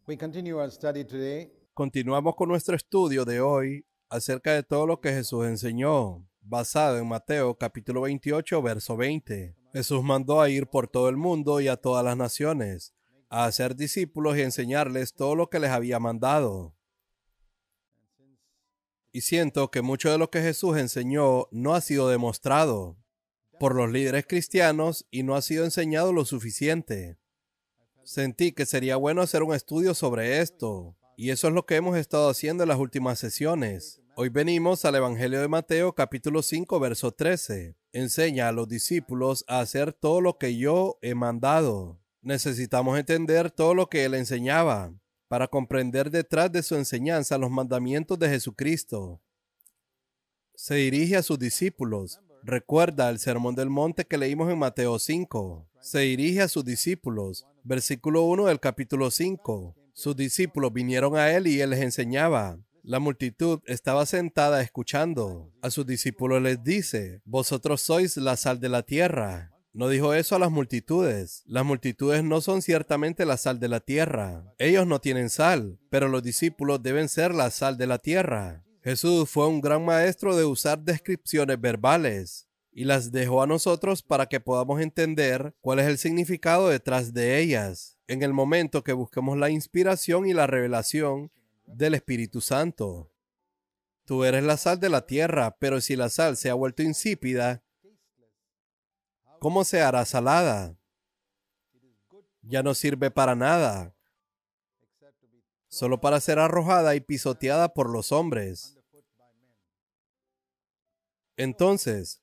We continue our study today Continuamos con nuestro estudio de hoy acerca de todo lo que Jesús enseñó, basado en Mateo capítulo 28, verso 20. Jesús mandó a ir por todo el mundo y a todas las naciones, a hacer discípulos y enseñarles todo lo que les había mandado. Y siento que mucho de lo que Jesús enseñó no ha sido demostrado por los líderes cristianos y no ha sido enseñado lo suficiente. Sentí que sería bueno hacer un estudio sobre esto, y eso es lo que hemos estado haciendo en las últimas sesiones. Hoy venimos al Evangelio de Mateo, capítulo 5, verso 13. Enseña a los discípulos a hacer todo lo que yo he mandado. Necesitamos entender todo lo que él enseñaba, para comprender detrás de su enseñanza los mandamientos de Jesucristo. Se dirige a sus discípulos. Recuerda el sermón del monte que leímos en Mateo 5. Se dirige a sus discípulos. Versículo 1 del capítulo 5. Sus discípulos vinieron a él y él les enseñaba. La multitud estaba sentada escuchando. A sus discípulos les dice: vosotros sois la sal de la tierra. No dijo eso a las multitudes. Las multitudes no son ciertamente la sal de la tierra. Ellos no tienen sal, pero los discípulos deben ser la sal de la tierra. Jesús fue un gran maestro de usar descripciones verbales y las dejó a nosotros para que podamos entender cuál es el significado detrás de ellas en el momento que busquemos la inspiración y la revelación del Espíritu Santo. Tú eres la sal de la tierra, pero si la sal se ha vuelto insípida, ¿cómo se hará salada? Ya no sirve para nada, solo para ser arrojada y pisoteada por los hombres. Entonces,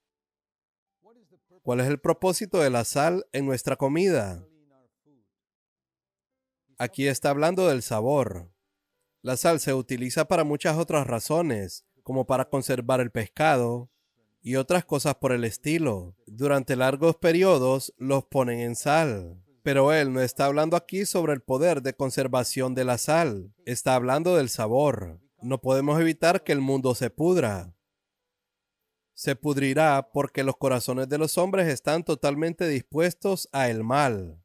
¿cuál es el propósito de la sal en nuestra comida? Aquí está hablando del sabor. La sal se utiliza para muchas otras razones, como para conservar el pescado y otras cosas por el estilo. Durante largos periodos los ponen en sal. Pero él no está hablando aquí sobre el poder de conservación de la sal. Está hablando del sabor. No podemos evitar que el mundo se pudra. Se pudrirá porque los corazones de los hombres están totalmente dispuestos a el mal.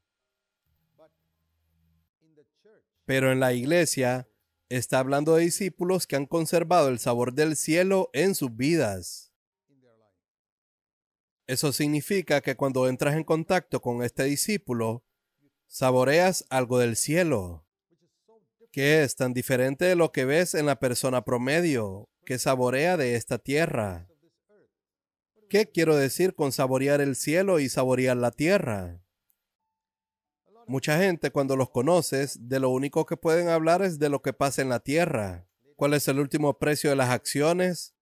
Pero en la iglesia está hablando de discípulos que han conservado el sabor del cielo en sus vidas. Eso significa que cuando entras en contacto con este discípulo, saboreas algo del cielo, que es tan diferente de lo que ves en la persona promedio que saborea de esta tierra. ¿Qué quiero decir con saborear el cielo y saborear la tierra? Mucha gente, cuando los conoces, de lo único que pueden hablar es de lo que pasa en la tierra. ¿Cuál es el último precio de las acciones?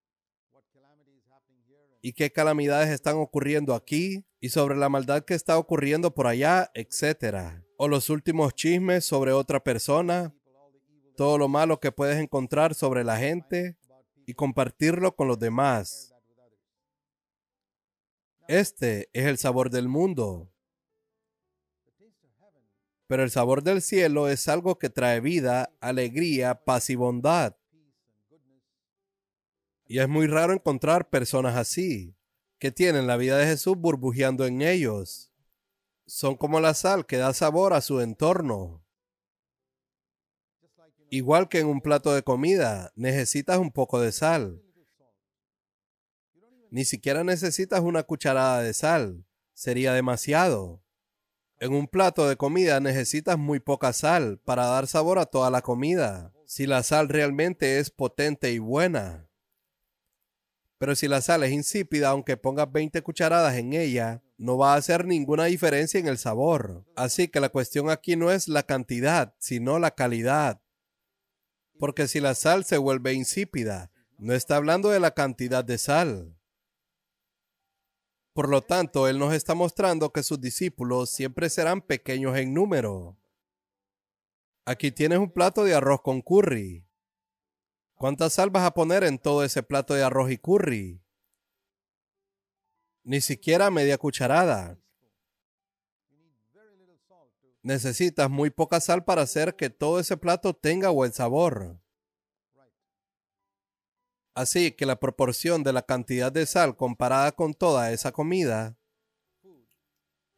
¿Y qué calamidades están ocurriendo aquí? Y sobre la maldad que está ocurriendo por allá, etcétera. O los últimos chismes sobre otra persona. Todo lo malo que puedes encontrar sobre la gente y compartirlo con los demás. Este es el sabor del mundo. Pero el sabor del cielo es algo que trae vida, alegría, paz y bondad. Y es muy raro encontrar personas así, que tienen la vida de Jesús burbujeando en ellos. Son como la sal que da sabor a su entorno. Igual que en un plato de comida, necesitas un poco de sal. Ni siquiera necesitas una cucharada de sal. Sería demasiado. En un plato de comida necesitas muy poca sal para dar sabor a toda la comida, si la sal realmente es potente y buena. Pero si la sal es insípida, aunque pongas 20 cucharadas en ella, no va a hacer ninguna diferencia en el sabor. Así que la cuestión aquí no es la cantidad, sino la calidad. Porque si la sal se vuelve insípida, no está hablando de la cantidad de sal. Por lo tanto, él nos está mostrando que sus discípulos siempre serán pequeños en número. Aquí tienes un plato de arroz con curry. ¿Cuánta sal vas a poner en todo ese plato de arroz y curry? Ni siquiera media cucharada. Necesitas muy poca sal para hacer que todo ese plato tenga buen sabor. Así que la proporción de la cantidad de sal comparada con toda esa comida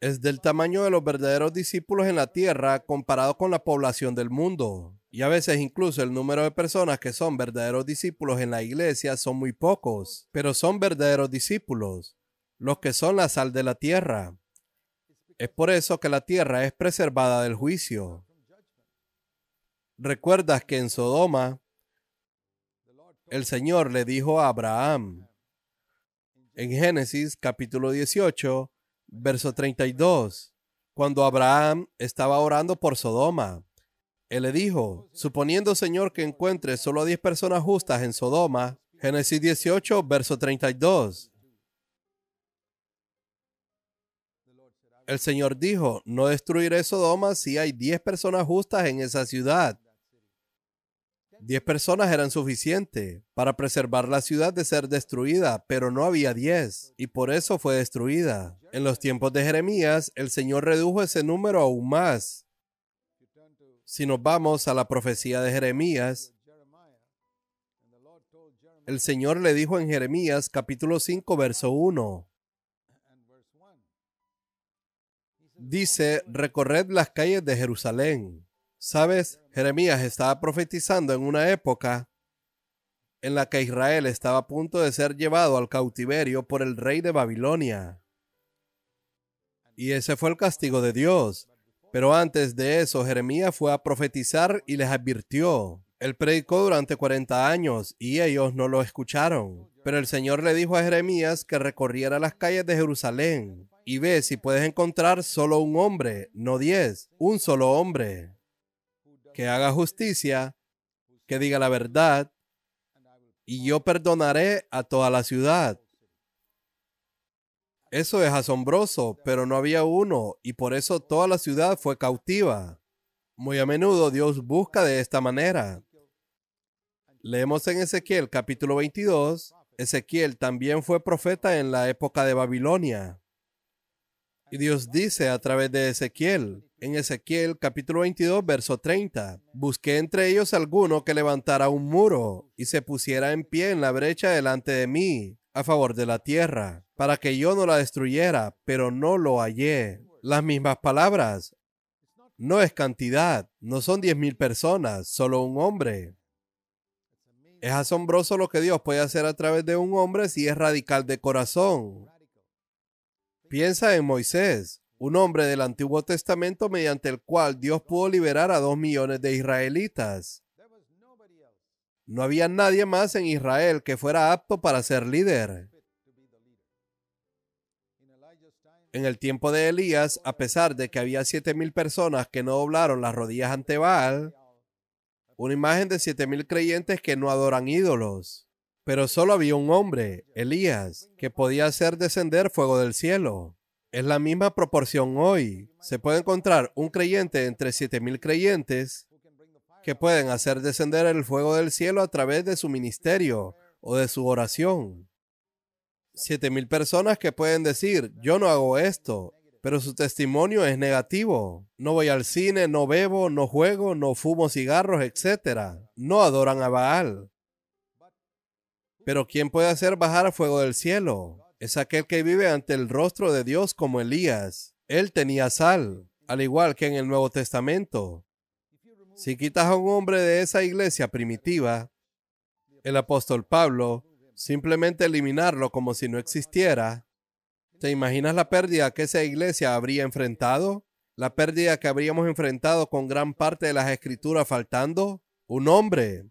es del tamaño de los verdaderos discípulos en la tierra comparado con la población del mundo. Y a veces incluso el número de personas que son verdaderos discípulos en la iglesia son muy pocos, pero son verdaderos discípulos, los que son la sal de la tierra. Es por eso que la tierra es preservada del juicio. ¿Recuerdas que en Sodoma el Señor le dijo a Abraham, en Génesis capítulo 18, verso 32, cuando Abraham estaba orando por Sodoma? Él le dijo, suponiendo, Señor, que encuentre solo 10 personas justas en Sodoma. Génesis 18, verso 32. El Señor dijo, no destruiré Sodoma si hay 10 personas justas en esa ciudad. 10 personas eran suficientes para preservar la ciudad de ser destruida, pero no había 10, y por eso fue destruida. En los tiempos de Jeremías, el Señor redujo ese número aún más. Si nos vamos a la profecía de Jeremías, el Señor le dijo en Jeremías capítulo 5, verso 1. Dice, recorred las calles de Jerusalén. ¿Sabes? Jeremías estaba profetizando en una época en la que Israel estaba a punto de ser llevado al cautiverio por el rey de Babilonia. Y ese fue el castigo de Dios. Pero antes de eso, Jeremías fue a profetizar y les advirtió. Él predicó durante 40 años y ellos no lo escucharon. Pero el Señor le dijo a Jeremías que recorriera las calles de Jerusalén y ve si puedes encontrar solo un hombre, no 10, un solo hombre, que haga justicia, que diga la verdad, y yo perdonaré a toda la ciudad. Eso es asombroso, pero no había uno, y por eso toda la ciudad fue cautiva. Muy a menudo Dios busca de esta manera. Leemos en Ezequiel capítulo 22, Ezequiel también fue profeta en la época de Babilonia. Y Dios dice a través de Ezequiel, en Ezequiel capítulo 22, verso 30, busqué entre ellos alguno que levantara un muro y se pusiera en pie en la brecha delante de mí, a favor de la tierra, para que yo no la destruyera, pero no lo hallé. Las mismas palabras. No es cantidad, no son 10,000 personas, solo un hombre. Es asombroso lo que Dios puede hacer a través de un hombre si es radical de corazón. Piensa en Moisés, un hombre del Antiguo Testamento mediante el cual Dios pudo liberar a 2 millones de israelitas. No había nadie más en Israel que fuera apto para ser líder. En el tiempo de Elías, a pesar de que había 7,000 personas que no doblaron las rodillas ante Baal, una imagen de 7,000 creyentes que no adoran ídolos. Pero solo había un hombre, Elías, que podía hacer descender fuego del cielo. Es la misma proporción hoy. Se puede encontrar un creyente entre 7,000 creyentes que pueden hacer descender el fuego del cielo a través de su ministerio o de su oración. 7,000 personas que pueden decir, yo no hago esto, pero su testimonio es negativo. No voy al cine, no bebo, no juego, no fumo cigarros, etc. No adoran a Baal. Pero ¿quién puede hacer bajar fuego del cielo? Es aquel que vive ante el rostro de Dios como Elías. Él tenía sal, al igual que en el Nuevo Testamento. Si quitas a un hombre de esa iglesia primitiva, el apóstol Pablo, simplemente eliminarlo como si no existiera, ¿te imaginas la pérdida que esa iglesia habría enfrentado? ¿La pérdida que habríamos enfrentado con gran parte de las escrituras faltando? Un hombre.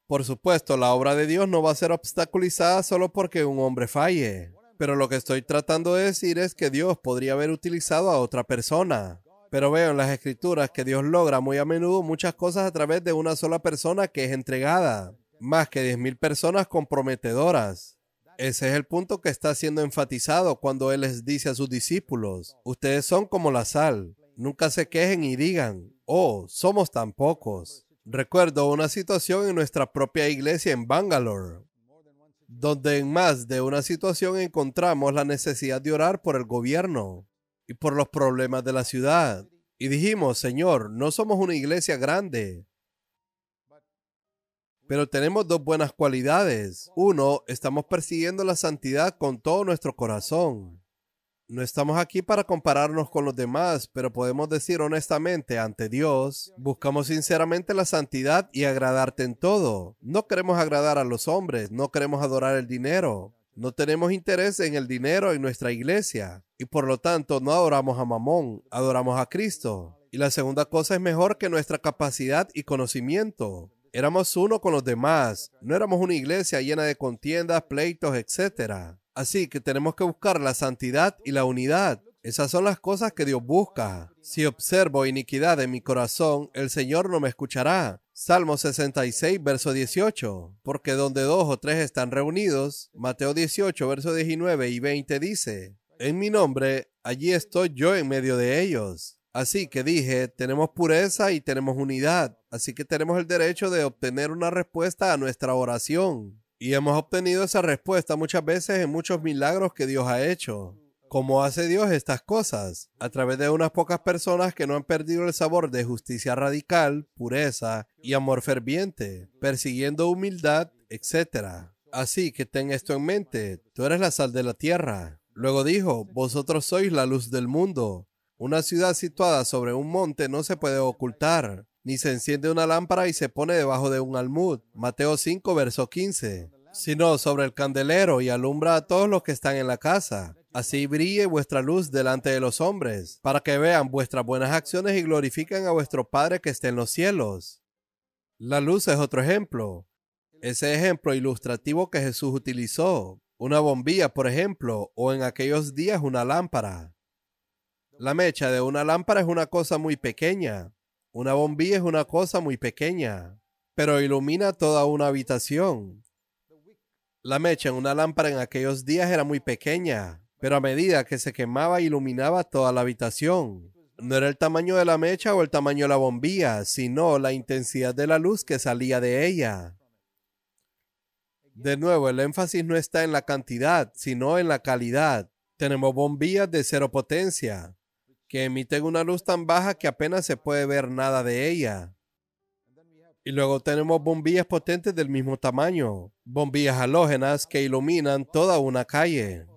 Por supuesto, la obra de Dios no va a ser obstaculizada solo porque un hombre falle. Pero lo que estoy tratando de decir es que Dios podría haber utilizado a otra persona. Pero veo en las escrituras que Dios logra muy a menudo muchas cosas a través de una sola persona que es entregada. Más que 10,000 personas comprometedoras. Ese es el punto que está siendo enfatizado cuando Él les dice a sus discípulos, ustedes son como la sal. Nunca se quejen y digan, oh, somos tan pocos. Recuerdo una situación en nuestra propia iglesia en Bangalore, donde en más de una situación encontramos la necesidad de orar por el gobierno y por los problemas de la ciudad. Y dijimos, Señor, no somos una iglesia grande, pero tenemos 2 buenas cualidades. Uno, estamos persiguiendo la santidad con todo nuestro corazón. No estamos aquí para compararnos con los demás, pero podemos decir honestamente ante Dios, buscamos sinceramente la santidad y agradarte en todo. No queremos agradar a los hombres, no queremos adorar el dinero. No tenemos interés en el dinero en nuestra iglesia y por lo tanto no adoramos a Mamón, adoramos a Cristo. Y la segunda cosa es mejor que nuestra capacidad y conocimiento. Éramos uno con los demás, no éramos una iglesia llena de contiendas, pleitos, etc. Así que tenemos que buscar la santidad y la unidad. Esas son las cosas que Dios busca. Si observo iniquidad en mi corazón, el Señor no me escuchará. Salmo 66, verso 18. Porque donde 2 o 3 están reunidos, Mateo 18, verso 19 y 20 dice, en mi nombre, allí estoy yo en medio de ellos. Así que dije, tenemos pureza y tenemos unidad. Así que tenemos el derecho de obtener una respuesta a nuestra oración. Y hemos obtenido esa respuesta muchas veces en muchos milagros que Dios ha hecho. ¿Cómo hace Dios estas cosas? A través de unas pocas personas que no han perdido el sabor de justicia radical, pureza y amor ferviente, persiguiendo humildad, etc. Así que ten esto en mente, tú eres la sal de la tierra. Luego dijo, vosotros sois la luz del mundo. Una ciudad situada sobre un monte no se puede ocultar, ni se enciende una lámpara y se pone debajo de un almud. Mateo 5, verso 15. Sino sobre el candelero y alumbra a todos los que están en la casa. Así brille vuestra luz delante de los hombres, para que vean vuestras buenas acciones y glorifiquen a vuestro Padre que está en los cielos. La luz es otro ejemplo. Ese ejemplo ilustrativo que Jesús utilizó. Una bombilla, por ejemplo, o en aquellos días una lámpara. La mecha de una lámpara es una cosa muy pequeña. Una bombilla es una cosa muy pequeña, pero ilumina toda una habitación. La mecha en una lámpara en aquellos días era muy pequeña, pero a medida que se quemaba iluminaba toda la habitación. No era el tamaño de la mecha o el tamaño de la bombilla, sino la intensidad de la luz que salía de ella. De nuevo, el énfasis no está en la cantidad, sino en la calidad. Tenemos bombillas de cero potencia, que emiten una luz tan baja que apenas se puede ver nada de ella. Y luego tenemos bombillas potentes del mismo tamaño, bombillas halógenas que iluminan toda una calle.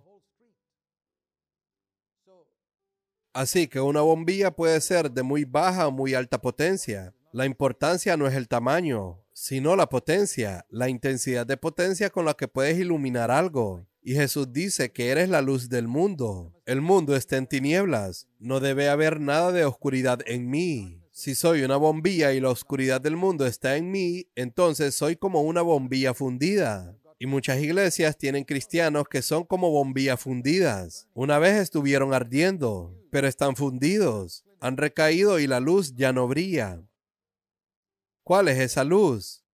Así que una bombilla puede ser de muy baja o muy alta potencia. La importancia no es el tamaño, sino la potencia, la intensidad de potencia con la que puedes iluminar algo. Y Jesús dice que eres la luz del mundo. El mundo está en tinieblas. No debe haber nada de oscuridad en mí. Si soy una bombilla y la oscuridad del mundo está en mí, entonces soy como una bombilla fundida. Y muchas iglesias tienen cristianos que son como bombillas fundidas. Una vez estuvieron ardiendo, pero están fundidos. Han recaído y la luz ya no brilla. ¿Cuál es esa luz?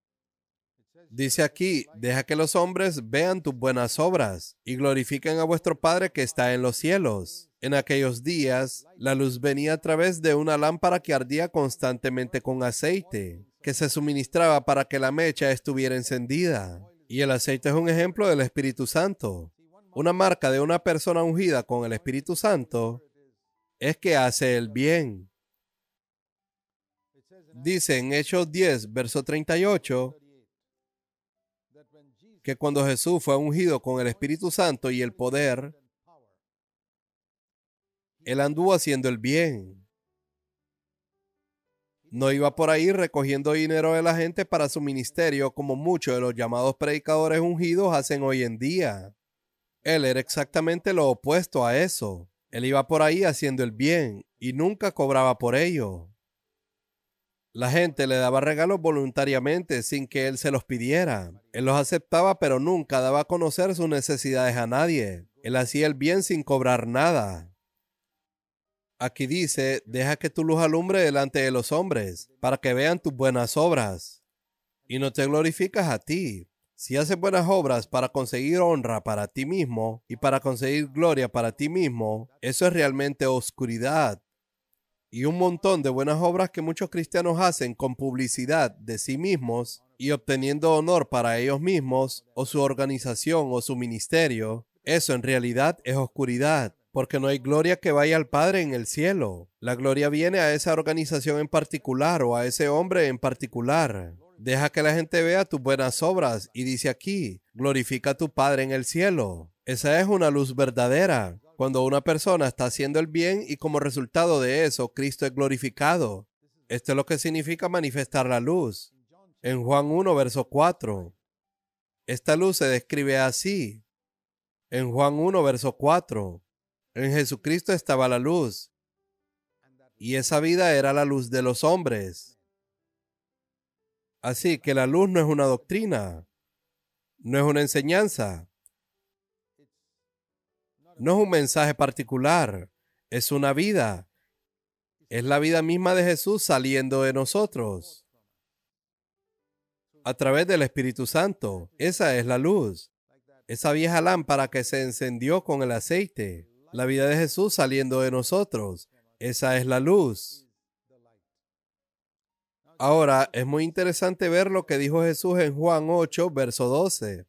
Dice aquí, deja que los hombres vean tus buenas obras y glorifiquen a vuestro Padre que está en los cielos. En aquellos días, la luz venía a través de una lámpara que ardía constantemente con aceite, que se suministraba para que la mecha estuviera encendida. Y el aceite es un ejemplo del Espíritu Santo. Una marca de una persona ungida con el Espíritu Santo es que hace el bien. Dice en Hechos 10, verso 38, que cuando Jesús fue ungido con el Espíritu Santo y el poder, Él anduvo haciendo el bien. No iba por ahí recogiendo dinero de la gente para su ministerio como muchos de los llamados predicadores ungidos hacen hoy en día. Él era exactamente lo opuesto a eso. Él iba por ahí haciendo el bien y nunca cobraba por ello. La gente le daba regalos voluntariamente sin que él se los pidiera. Él los aceptaba, pero nunca daba a conocer sus necesidades a nadie. Él hacía el bien sin cobrar nada. Aquí dice, deja que tu luz alumbre delante de los hombres, para que vean tus buenas obras. Y no te glorificas a ti. Si haces buenas obras para conseguir honra para ti mismo y para conseguir gloria para ti mismo, eso es realmente oscuridad. Y un montón de buenas obras que muchos cristianos hacen con publicidad de sí mismos y obteniendo honor para ellos mismos o su organización o su ministerio, eso en realidad es oscuridad, porque no hay gloria que vaya al Padre en el cielo. La gloria viene a esa organización en particular o a ese hombre en particular. Deja que la gente vea tus buenas obras y dice aquí, glorifica a tu Padre en el cielo. Esa es una luz verdadera. Cuando una persona está haciendo el bien y como resultado de eso, Cristo es glorificado. Esto es lo que significa manifestar la luz. En Juan 1, verso 4, esta luz se describe así. En Juan 1, verso 4, en Jesucristo estaba la luz, y esa vida era la luz de los hombres. Así que la luz no es una doctrina, no es una enseñanza, no es un mensaje particular, es una vida. Es la vida misma de Jesús saliendo de nosotros a través del Espíritu Santo. Esa es la luz. Esa vieja lámpara que se encendió con el aceite. La vida de Jesús saliendo de nosotros. Esa es la luz. Ahora, es muy interesante ver lo que dijo Jesús en Juan 8, verso 12.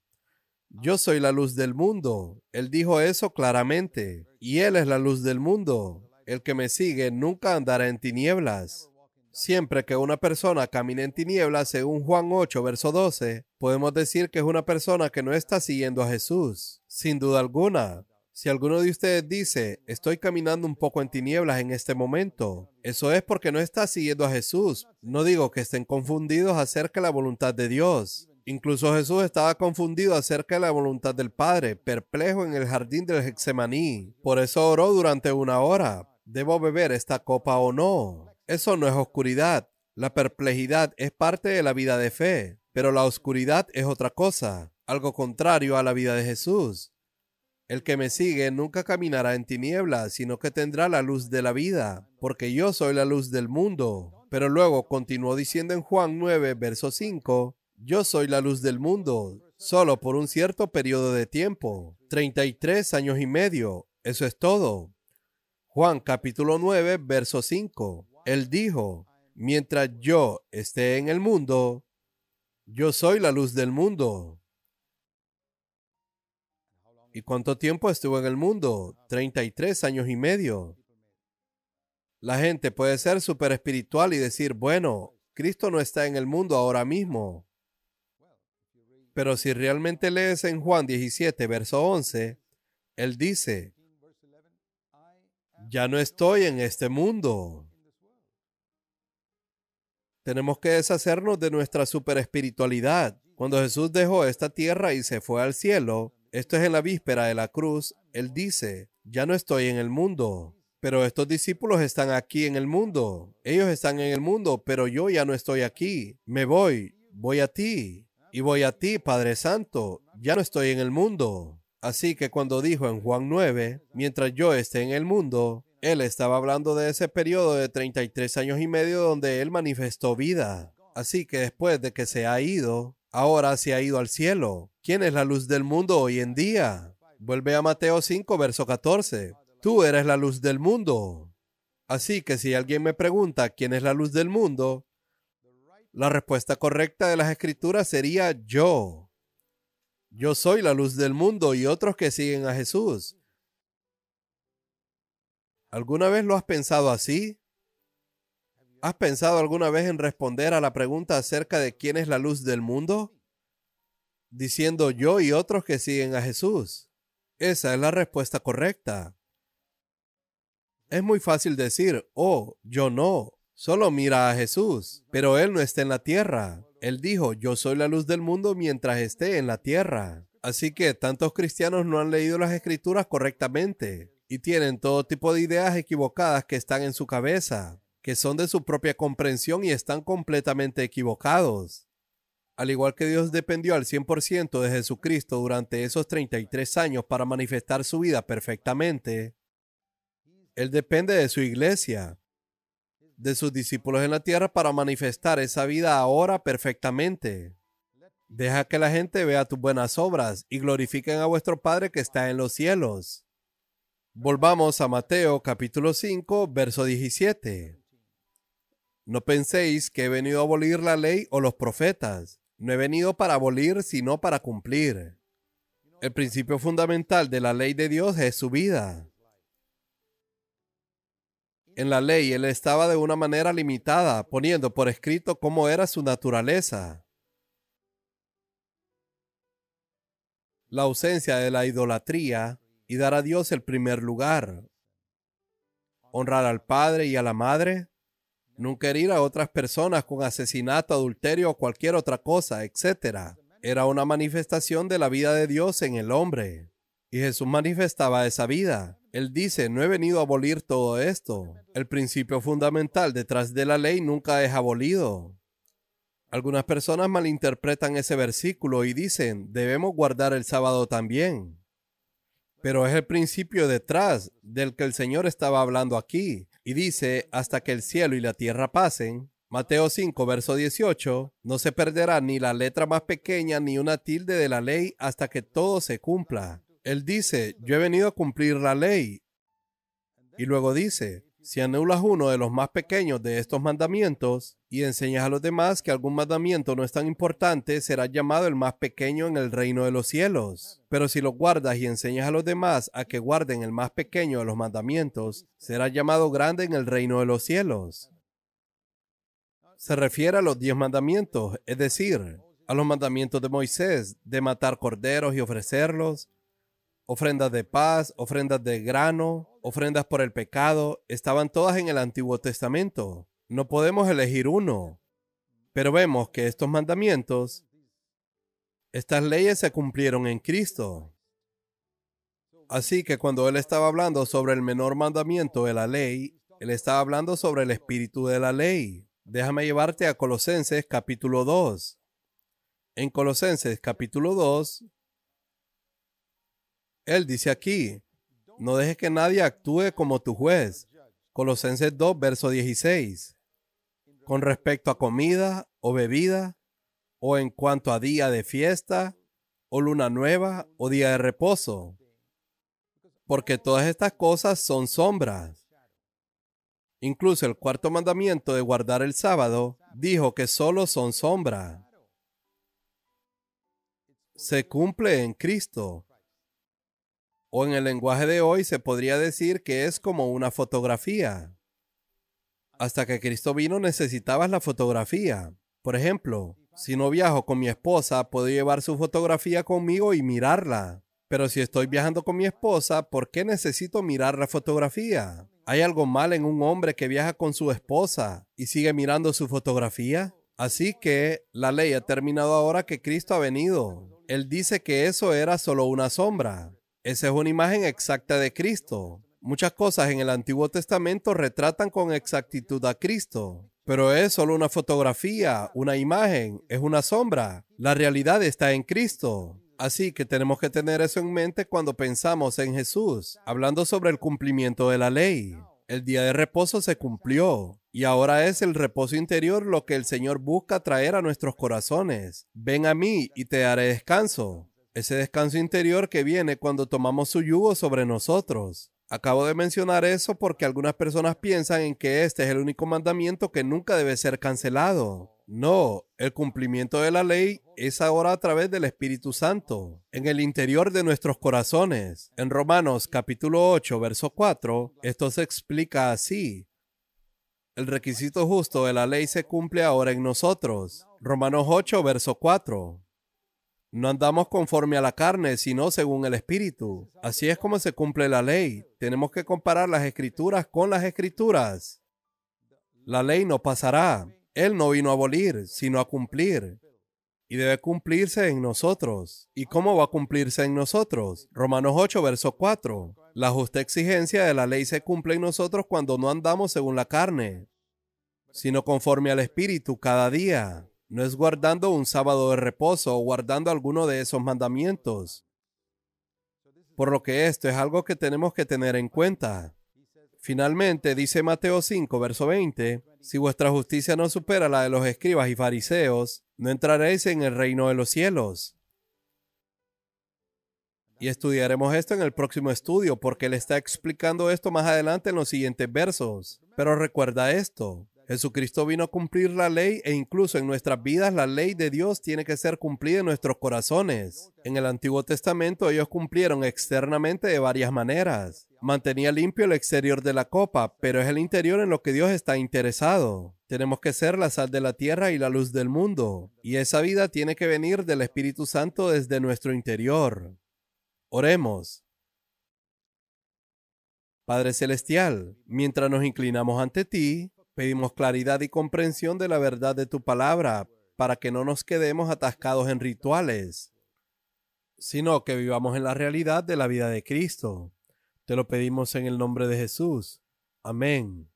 Yo soy la luz del mundo. Él dijo eso claramente. Y Él es la luz del mundo. El que me sigue nunca andará en tinieblas. Siempre que una persona camina en tinieblas, según Juan 8, verso 12, podemos decir que es una persona que no está siguiendo a Jesús. Sin duda alguna. Si alguno de ustedes dice, estoy caminando un poco en tinieblas en este momento, eso es porque no está siguiendo a Jesús. No digo que estén confundidos acerca de la voluntad de Dios. Incluso Jesús estaba confundido acerca de la voluntad del Padre, perplejo en el jardín del Getsemaní. Por eso oró durante 1 hora. ¿Debo beber esta copa o no? Eso no es oscuridad. La perplejidad es parte de la vida de fe, pero la oscuridad es otra cosa, algo contrario a la vida de Jesús. El que me sigue nunca caminará en tinieblas, sino que tendrá la luz de la vida, porque yo soy la luz del mundo. Pero luego continuó diciendo en Juan 9, verso 5, yo soy la luz del mundo, solo por un cierto periodo de tiempo, 33 años y medio, eso es todo. Juan capítulo 9, verso 5, él dijo, mientras yo esté en el mundo, yo soy la luz del mundo. ¿Y cuánto tiempo estuvo en el mundo? 33 años y medio. La gente puede ser súper espiritual y decir, bueno, Cristo no está en el mundo ahora mismo. Pero si realmente lees en Juan 17, verso 11, él dice, ya no estoy en este mundo. Tenemos que deshacernos de nuestra super espiritualidad. Cuando Jesús dejó esta tierra y se fue al cielo, esto es en la víspera de la cruz, él dice, ya no estoy en el mundo, pero estos discípulos están aquí en el mundo. Ellos están en el mundo, pero yo ya no estoy aquí. Me voy a ti. Y voy a ti, Padre Santo, ya no estoy en el mundo. Así que cuando dijo en Juan 9, mientras yo esté en el mundo, él estaba hablando de ese periodo de 33 años y medio donde él manifestó vida. Así que después de que se ha ido, ahora se ha ido al cielo. ¿Quién es la luz del mundo hoy en día? Vuelve a Mateo 5, verso 14. Tú eres la luz del mundo. Así que si alguien me pregunta quién es la luz del mundo, la respuesta correcta de las Escrituras sería yo. Yo soy la luz del mundo y otros que siguen a Jesús. ¿Alguna vez lo has pensado así? ¿Has pensado alguna vez en responder a la pregunta acerca de quién es la luz del mundo? Diciendo yo y otros que siguen a Jesús. Esa es la respuesta correcta. Es muy fácil decir, oh, yo no. Solo mira a Jesús, pero Él no está en la tierra. Él dijo, yo soy la luz del mundo mientras esté en la tierra. Así que tantos cristianos no han leído las Escrituras correctamente y tienen todo tipo de ideas equivocadas que están en su cabeza, que son de su propia comprensión y están completamente equivocados. Al igual que Dios dependió al 100% de Jesucristo durante esos 33 años para manifestar su vida perfectamente, Él depende de su iglesia, de sus discípulos en la tierra para manifestar esa vida ahora perfectamente. Deja que la gente vea tus buenas obras y glorifiquen a vuestro Padre que está en los cielos. Volvamos a Mateo capítulo 5, verso 17. No penséis que he venido a abolir la ley o los profetas. No he venido para abolir, sino para cumplir. El principio fundamental de la ley de Dios es su vida. En la ley, él estaba de una manera limitada, poniendo por escrito cómo era su naturaleza. La ausencia de la idolatría y dar a Dios el primer lugar, honrar al padre y a la madre, nunca herir a otras personas con asesinato, adulterio o cualquier otra cosa, etc. Era una manifestación de la vida de Dios en el hombre. Y Jesús manifestaba esa vida. Él dice, no he venido a abolir todo esto. El principio fundamental detrás de la ley nunca es abolido. Algunas personas malinterpretan ese versículo y dicen, debemos guardar el sábado también. Pero es el principio detrás del que el Señor estaba hablando aquí. Y dice, hasta que el cielo y la tierra pasen. Mateo 5, verso 18, no se perderá ni la letra más pequeña ni una tilde de la ley hasta que todo se cumpla. Él dice, yo he venido a cumplir la ley. Y luego dice, si anulas uno de los más pequeños de estos mandamientos y enseñas a los demás que algún mandamiento no es tan importante, serás llamado el más pequeño en el reino de los cielos. Pero si lo guardas y enseñas a los demás a que guarden el más pequeño de los mandamientos, serás llamado grande en el reino de los cielos. Se refiere a los 10 mandamientos, es decir, a los mandamientos de Moisés, de matar corderos y ofrecerlos, ofrendas de paz, ofrendas de grano, ofrendas por el pecado, estaban todas en el Antiguo Testamento. No podemos elegir uno, pero vemos que estos mandamientos, estas leyes se cumplieron en Cristo. Así que cuando Él estaba hablando sobre el menor mandamiento de la ley, Él estaba hablando sobre el espíritu de la ley. Déjame llevarte a Colosenses capítulo 2. En Colosenses capítulo 2, Él dice aquí, no dejes que nadie actúe como tu juez. Colosenses 2, verso 16. Con respecto a comida o bebida, o en cuanto a día de fiesta, o luna nueva, o día de reposo. Porque todas estas cosas son sombras. Incluso el cuarto mandamiento de guardar el sábado dijo que solo son sombra. Se cumple en Cristo. O en el lenguaje de hoy se podría decir que es como una fotografía. Hasta que Cristo vino necesitabas la fotografía. Por ejemplo, si no viajo con mi esposa, puedo llevar su fotografía conmigo y mirarla. Pero si estoy viajando con mi esposa, ¿por qué necesito mirar la fotografía? ¿Hay algo mal en un hombre que viaja con su esposa y sigue mirando su fotografía? Así que la ley ha terminado ahora que Cristo ha venido. Él dice que eso era solo una sombra. Esa es una imagen exacta de Cristo. Muchas cosas en el Antiguo Testamento retratan con exactitud a Cristo, pero es solo una fotografía, una imagen, es una sombra. La realidad está en Cristo. Así que tenemos que tener eso en mente cuando pensamos en Jesús, hablando sobre el cumplimiento de la ley. El día de reposo se cumplió y ahora es el reposo interior lo que el Señor busca traer a nuestros corazones. Ven a mí y te daré descanso. Ese descanso interior que viene cuando tomamos su yugo sobre nosotros. Acabo de mencionar eso porque algunas personas piensan en que este es el único mandamiento que nunca debe ser cancelado. No, el cumplimiento de la ley es ahora a través del Espíritu Santo, en el interior de nuestros corazones. En Romanos capítulo 8, verso 4, esto se explica así. El requisito justo de la ley se cumple ahora en nosotros. Romanos 8, verso 4. No andamos conforme a la carne, sino según el Espíritu. Así es como se cumple la ley. Tenemos que comparar las Escrituras con las Escrituras. La ley no pasará. Él no vino a abolir, sino a cumplir. Y debe cumplirse en nosotros. ¿Y cómo va a cumplirse en nosotros? Romanos 8, verso 4. La justa exigencia de la ley se cumple en nosotros cuando no andamos según la carne, sino conforme al Espíritu cada día. No es guardando un sábado de reposo o guardando alguno de esos mandamientos. Por lo que esto es algo que tenemos que tener en cuenta. Finalmente, dice Mateo 5, verso 20, si vuestra justicia no supera la de los escribas y fariseos, no entraréis en el reino de los cielos. Y estudiaremos esto en el próximo estudio porque Él está explicando esto más adelante en los siguientes versos. Pero recuerda esto. Jesucristo vino a cumplir la ley e incluso en nuestras vidas la ley de Dios tiene que ser cumplida en nuestros corazones. En el Antiguo Testamento ellos cumplieron externamente de varias maneras. Mantenía limpio el exterior de la copa, pero es el interior en lo que Dios está interesado. Tenemos que ser la sal de la tierra y la luz del mundo. Y esa vida tiene que venir del Espíritu Santo desde nuestro interior. Oremos. Padre Celestial, mientras nos inclinamos ante ti, pedimos claridad y comprensión de la verdad de tu palabra para que no nos quedemos atascados en rituales, sino que vivamos en la realidad de la vida de Cristo. Te lo pedimos en el nombre de Jesús. Amén.